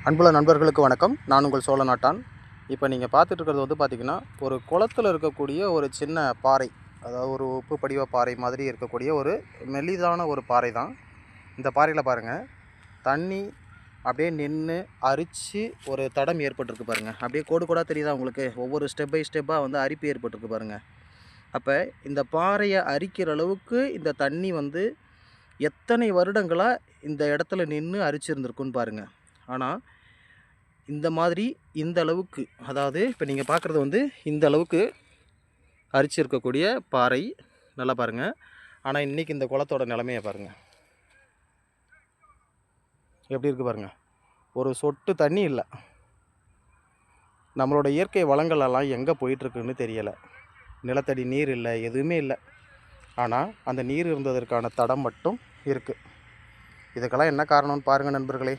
அன்புள்ள நண்பர்களுக்கு வணக்கம். நான் உங்கள் சோழ நாட்டான். இப்போ நீங்கள் பார்த்துட்டு இருக்கிறது வந்து பார்த்திங்கன்னா, ஒரு குளத்தில் இருக்கக்கூடிய ஒரு சின்ன பாறை. அதாவது ஒரு உப்பு படிவ பாறை மாதிரி இருக்கக்கூடிய ஒரு மெலிதான ஒரு பாறை தான். இந்த பாறையில் பாருங்கள், தண்ணி அப்படியே நின்று அரித்து ஒரு தடம் ஏற்பட்டிருக்கு பாருங்கள். அப்படியே கோடு கோடாக தெரியுதா உங்களுக்கு? ஒவ்வொரு ஸ்டெப் பை ஸ்டெப்பாக வந்து அரிப்பு ஏற்பட்டிருக்கு பாருங்கள். அப்போ இந்த பாறையை அரிக்கிற அளவுக்கு இந்த தண்ணி வந்து எத்தனை வருடங்களாக இந்த இடத்துல நின்று அரிச்சிருந்துருக்குன்னு பாருங்கள். ஆனால் இந்த மாதிரி இந்த அளவுக்கு, அதாவது இப்போ நீங்கள் பார்க்குறது வந்து இந்த அளவுக்கு அரிச்சு இருக்கக்கூடிய பாறை, நல்லா பாருங்கள். ஆனால் இன்றைக்கி இந்த குளத்தோட நிலைமையை பாருங்கள், எப்படி இருக்குது பாருங்கள். ஒரு சொட்டு தண்ணி இல்லை. நம்மளோட இயற்கை வளங்களெல்லாம் எங்கே போயிட்டுருக்குன்னு தெரியலை. நிலத்தடி நீர் இல்லை, எதுவுமே இல்லை. ஆனால் அந்த நீர் இருந்ததற்கான தடம் மட்டும் இருக்குது. இதுக்கெல்லாம் என்ன காரணம்னு பாருங்கள் நண்பர்களே.